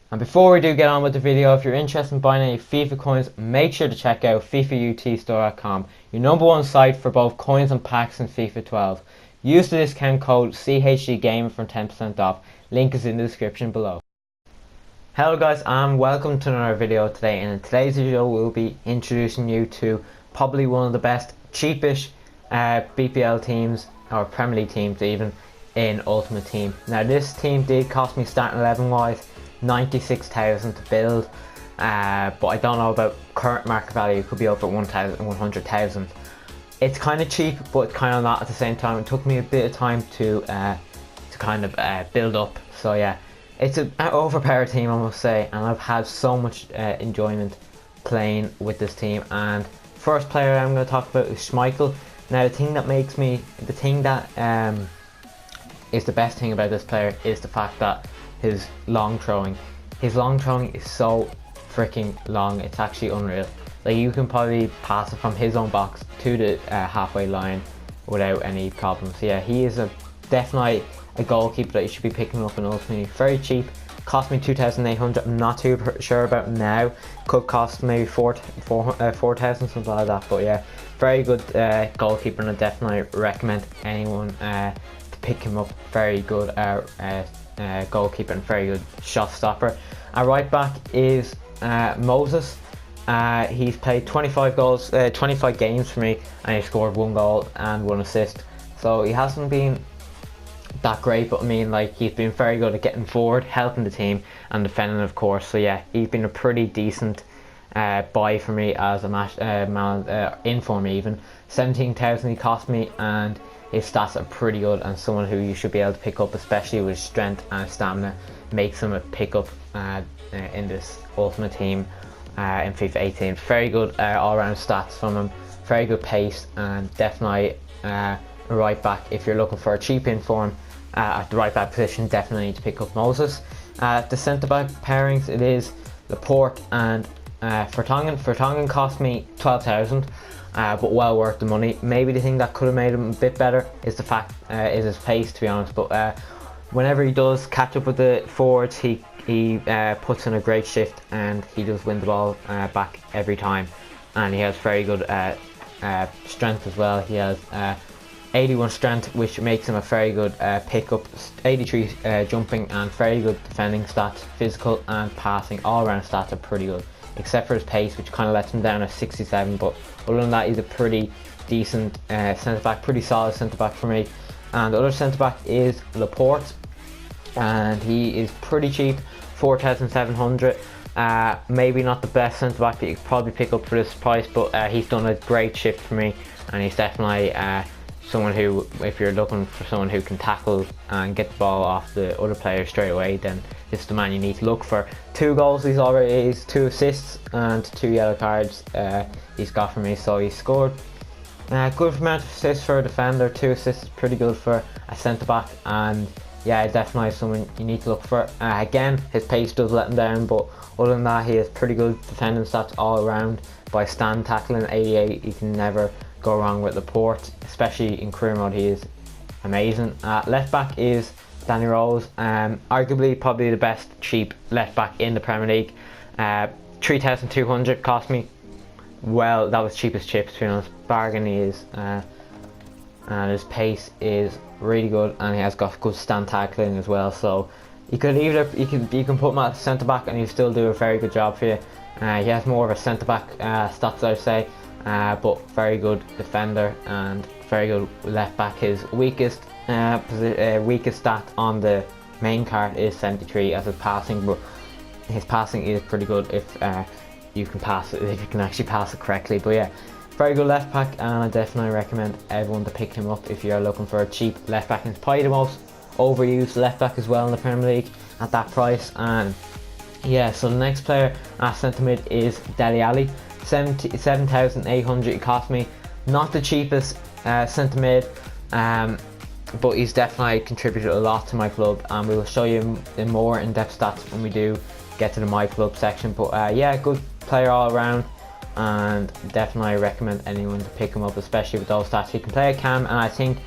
And before we do get on with the video, if you're interested in buying any FIFA coins, make sure to check out FIFAUTstore.com, your #1 site for both coins and packs in FIFA 12. Use the discount code CHGGamer for 10% off. Link is in the description below. Hello guys, and welcome to another video today. And in today's video we'll be introducing you to probably one of the best, cheapest BPL teams, or Premier League teams even, in Ultimate Team. Now this team did cost me starting 11 wise 96,000 to build, but I don't know about current market value. It could be over 100,000. It's kind of cheap, but kind of not at the same time. It took me a bit of time to kind of build up. So yeah, it's an overpowered team, I must say, and I've had so much enjoyment playing with this team. And first player I'm going to talk about is Schmeichel. Now the thing that is the best thing about this player is the fact that his long throwing is so freaking long. It's actually unreal. Like, you can probably pass it from his own box to the halfway line without any problems. So yeah, he is definitely a goalkeeper that you should be picking up in Ultimate. Very cheap, cost me 2,800. I'm not too sure about now. Could cost maybe 4,000, something like that. But yeah, very good goalkeeper, and I definitely recommend anyone to pick him up. Very good goalkeeper and very good shot stopper. Our right back is Moses. He's played 25 games for me, and he scored 1 goal and 1 assist. So he hasn't been that great, but I mean, like, he's been very good at getting forward, helping the team, and defending, of course. So yeah, he's been a pretty decent buy for me as a inform even. 17,000 he cost me, and his stats are pretty good, and someone who you should be able to pick up, especially with strength and stamina. Makes him a pickup in this Ultimate Team in FIFA 18. Very good all-round stats from him, very good pace, and definitely a right back. If you're looking for a cheap inform at the right back position, definitely need to pick up Moses. The centre back pairings, it is Laporte and Vertonghen. Vertonghen cost me 12,000. But well worth the money. Maybe the thing that could have made him a bit better is the fact is his pace, to be honest. But whenever he does catch up with the forwards, he puts in a great shift, and he does win the ball back every time. And he has very good strength as well. He has 81 strength, which makes him a very good pickup. 83 jumping, and very good defending stats. Physical and passing, all around stats are pretty good, except for his pace, which kind of lets him down at 67. But other than that, he's a pretty decent centre back, pretty solid centre back for me. And the other centre back is Laporte, and he is pretty cheap, 4,700. Maybe not the best centre back that you could probably pick up for this price, but he's done a great shift for me, and he's definitely someone who, if you're looking for someone who can tackle and get the ball off the other player straight away, then this is the man you need to look for. 2 goals he's 2 assists and 2 yellow cards he's got for me. So he scored a good amount of assists for a defender. 2 assists is pretty good for a centre back, and yeah, definitely someone you need to look for. Again, his pace does let him down, but other than that, he has pretty good defending stats all around. By stand tackling 88, you can never go wrong with Laporte, especially in career mode. He is amazing. Left back is Danny Rose, arguably probably the best cheap left back in the Premier League. 3,200 cost me. Well, that was cheap as chips, to be honest. Bargain he is, and his pace is really good, and he has got good stand tackling as well. So you could you can put him at centre back, and he'll still do a very good job for you. He has more of a centre back stats, I'd say, but very good defender and very good left back. His weakest stat on the main card is 73 as his passing, but his passing is pretty good if you can pass it, if you can actually pass it correctly. But yeah, very good left back, and I definitely recommend everyone to pick him up if you're looking for a cheap left back. And it's probably the most overused left back as well in the Premier League at that price. And yeah, so the next player at centre mid is Dele Alli. 7,800 it cost me. Not the cheapest centre mid, but he's definitely contributed a lot to my club, and we will show you in more in-depth stats when we do get to the my club section. But yeah, good player all around, and definitely recommend anyone to pick him up, especially with those stats. He can play a cam, and I think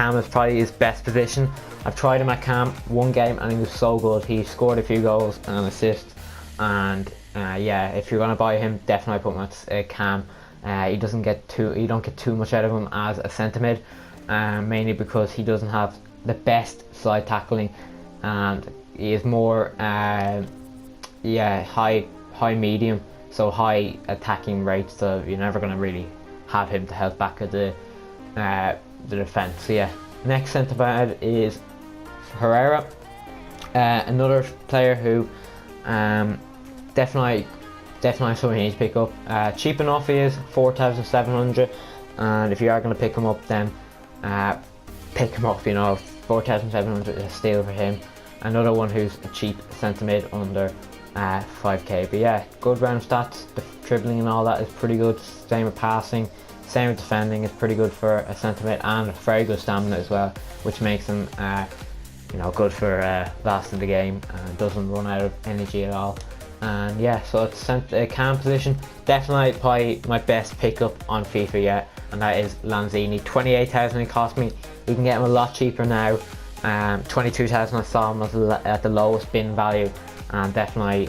Cam is probably his best position. I've tried him at Cam one game and he was so good. He scored a few goals and assists, and yeah, if you're gonna buy him, definitely put him at Cam. You don't get too much out of him as a centre mid, mainly because he doesn't have the best side tackling, and he is more high medium, so high attacking rates. So you're never gonna really have him to help back at the defence. So yeah, next centre back is Herrera, another player who definitely someone you need to pick up. Cheap enough he is, 4,700, and if you are going to pick him up, then pick him up. 4,700 is a steal for him. Another one who's a cheap centre mid under 5k. But yeah, good round stats. The dribbling and all that is pretty good. Same with passing, same with defending is pretty good for a centre mid, and very good stamina as well, which makes him good for last of the game and doesn't run out of energy at all. And yeah, so it's Cam position, definitely probably my best pickup on FIFA yet, and that is Lanzini. 28,000 it cost me. You can get him a lot cheaper now. 22,000 I saw him at the lowest bin value, and definitely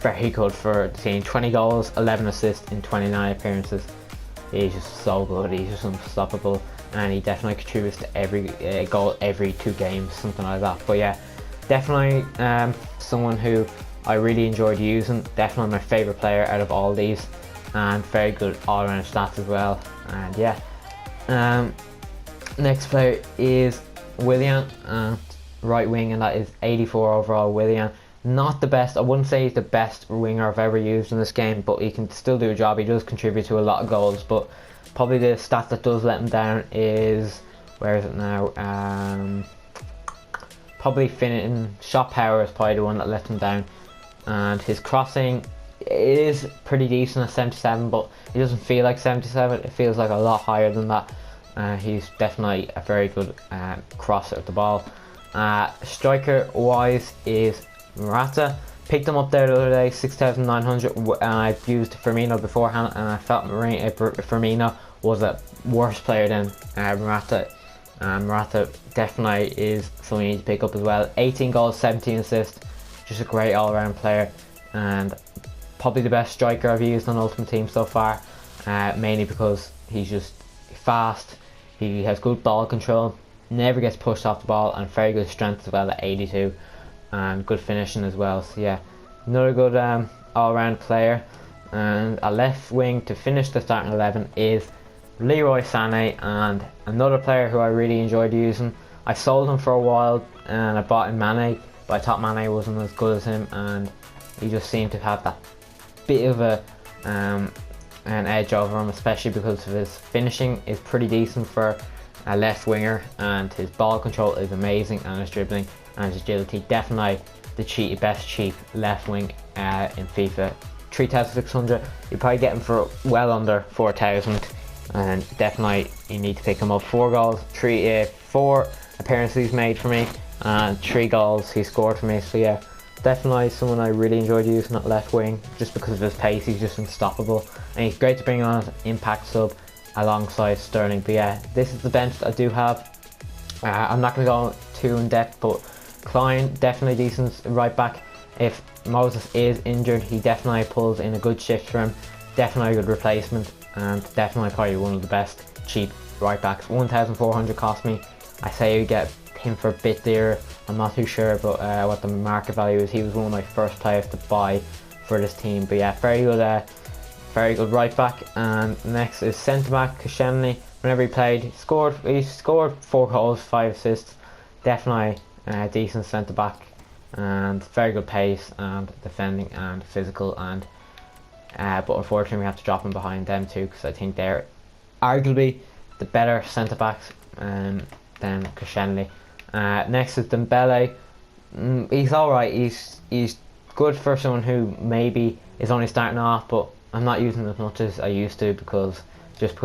very good for the team. 20 goals, 11 assists in 29 appearances. He's just so good. He's just unstoppable, and he definitely contributes to every goal every 2 games, something like that. But yeah, definitely someone who I really enjoyed using. Definitely my favourite player out of all these, and very good all-round stats as well. And yeah, next player is Willian, right wing, and that is 84 overall. Willian, not the best. I wouldn't say he's the best winger I've ever used in this game, but he can still do a job. He does contribute to a lot of goals, but probably the stat that does let him down is, where is it now? Probably finishing. Shot power is probably the one that lets him down, and his crossing is pretty decent at 77, but he doesn't feel like 77. It feels like a lot higher than that. He's definitely a very good crosser of the ball. Striker wise is Morata. Picked him up there the other day, 6,900, and I used Firmino beforehand, and I felt Firmino was a worse player than Morata. Morata definitely is something you need to pick up as well. 18 goals, 17 assists, just a great all-round player, and probably the best striker I've used on Ultimate Team so far, mainly because he's just fast, he has good ball control, never gets pushed off the ball, and very good strength as well at 82, and good finishing as well. So yeah, another good all-round player. And a left wing to finish the starting 11 is Leroy Sané, and another player who I really enjoyed using. I sold him for a while and I bought in Mane, but I thought Mane wasn't as good as him, and he just seemed to have that bit of an edge over him, especially because of his finishing is pretty decent for a left winger, and his ball control is amazing, and his dribbling and his agility. Definitely the best cheap left wing in FIFA. 3,600, you probably get him for well under 4,000, and definitely you need to pick him up. 4 goals, 4 appearances he's made for me, and 3 goals he scored for me. So yeah, definitely someone I really enjoyed using at left wing, just because of his pace. He's just unstoppable, and he's great to bring on as an impact sub alongside Sterling. But yeah, this is the bench that I do have. I'm not going to go too in depth, but Klein, definitely decent right back. If Moses is injured, he definitely pulls in a good shift for him. Definitely a good replacement, and definitely probably one of the best cheap right backs. 1,400 cost me. I say you get him for a bit dearer. I'm not too sure but what the market value is. He was one of my first players to buy for this team. But yeah, very good right back. And next is centre back Koscielny. Whenever he played, he scored 4 goals, 5 assists. Definitely a decent centre back, and very good pace and defending and physical, and but unfortunately we have to drop him behind them too, because I think they're arguably the better centre backs than Koscielny. Next is Dembele. He's alright. He's good for someone who maybe is only starting off, but I'm not using as much as I used to, because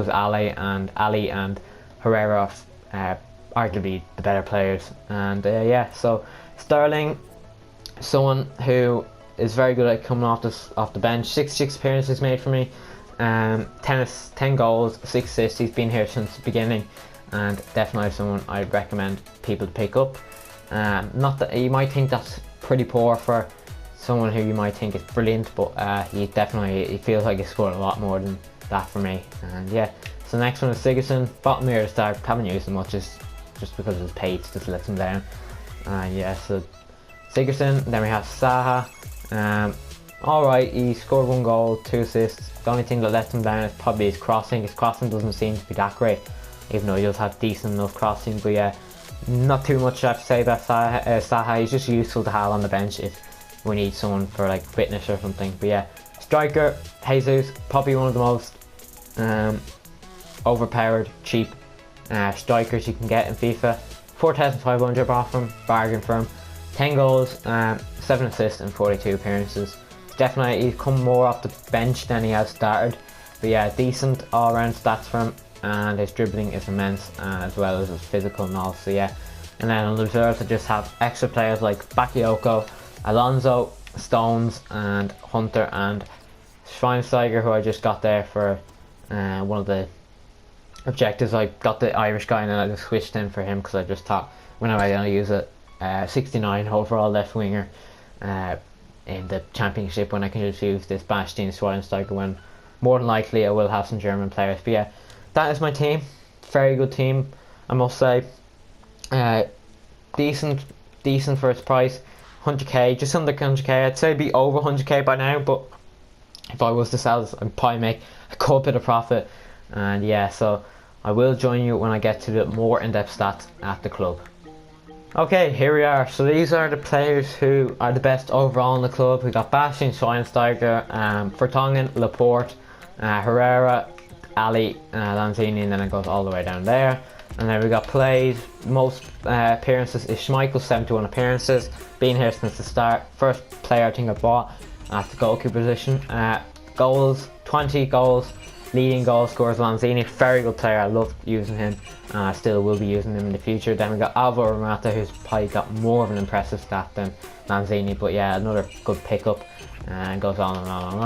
Ali and Herrera are arguably the better players. And yeah, so Sterling, someone who is very good at coming off the bench. 66 appearances made for me, 10 goals, 6 assists. He's been here since the beginning, and definitely someone I'd recommend people to pick up. Not that you might think that's pretty poor for someone who you might think is brilliant, but he feels like he scored a lot more than that for me. And yeah, so next one is Sigurdsson, bottom here to start. Haven't used him much just because of his pace, just lets him down. Yeah, so Sigurdsson. Then we have Saha. Alright, he scored 1 goal, 2 assists. The only thing that lets him down is probably his crossing. His crossing doesn't seem to be that great, even though he does have decent enough crossing. But yeah, not too much I have to say about Saha. He's just useful to have on the bench if we need someone for like fitness or something. But yeah, striker, Jesus, probably one of the most overpowered, cheap strikers you can get in FIFA. 4,500 off him, bargain for him. 10 goals, 7 assists and 42 appearances. Definitely, he's come more off the bench than he has started. But yeah, decent all-round stats for him, and his dribbling is immense, as well as his physical and all. So yeah, and then on the reserves I just have extra players like Bakayoko, Alonso, Stones, and Hunter, and Schweinsteiger, who I just got there for one of the objectives. I got the Irish guy and then I just switched in for him because I just thought whenever I use it, 69 overall left winger in the championship, when I can just use this Bastian Schweinsteiger, when more than likely I will have some German players. But yeah, that is my team. Very good team, I must say. Decent for its price. 100k, just under 100k. I'd say it'd be over 100k by now, but if I was to sell this, I'd probably make a good bit of profit. And yeah, so I will join you when I get to the more in-depth stats at the club. Okay, here we are. So these are the players who are the best overall in the club. We got Bastian Schweinsteiger, Vertonghen, Laporte, Herrera, Ali, Lanzini, and then it goes all the way down there. And then we got plays, most appearances is Schmeichel, 71 appearances, been here since the start. First player I think I bought at the goalkeeper position. Goals, 20 goals, leading goal scorers Lanzini, very good player. I love using him, and I still will be using him in the future. Then we got Alvaro Morata, who's probably got more of an impressive stat than Lanzini, but yeah, another good pickup, and goes on and on and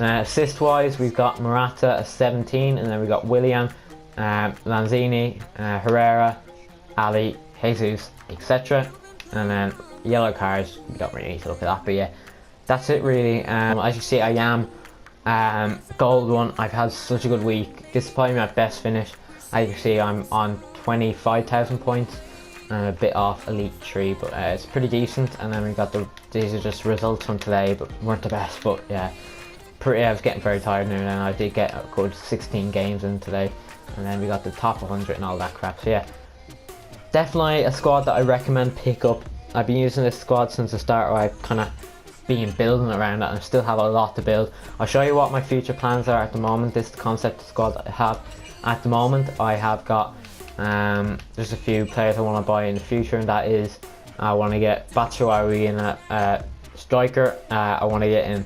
on. Assist wise, we've got Morata, a 17, and then we got Willian, Lanzini, Herrera, Ali, Jesus, etc. And then yellow cards, we don't really need to look at that, but yeah, that's it really. As you see, I am gold one. I've had such a good week. This is probably my best finish. As you can see, I'm on 25,000 points and a bit off Elite 3, but it's pretty decent. And then we got these are just results from today, but weren't the best. But yeah, I was getting very tired now, and I did get a good 16 games in today. And then we got the top 100 and all that crap. So yeah, definitely a squad that I recommend pick up. I've been using this squad since the start, where I've kind of been building around it, and I still have a lot to build. I'll show you what my future plans are at the moment. This is the concept squad that I have at the moment. I have got there's a few players I want to buy in the future, and that is I want to get Batshuayi in a striker. I want to get in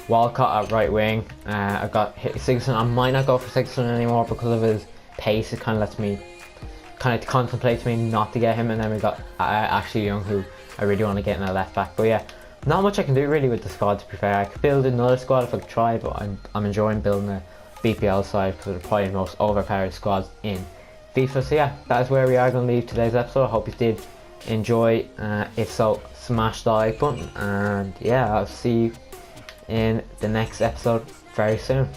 Walcott at right wing. I've got Sigurdsson. I might not go for Sigurdsson anymore because of his pace. It kind of contemplates me not to get him. And then we got Ashley Young, who I really want to get in a left back. But yeah, not much I can do really with the squad, to be fair. I could build another squad if I could try, but I'm enjoying building a BPL side because they're probably the most overpowered squads in FIFA. So yeah, that is where we are going to leave today's episode. I hope you did enjoy. If so, smash the like button, and yeah, I'll see you in the next episode very soon.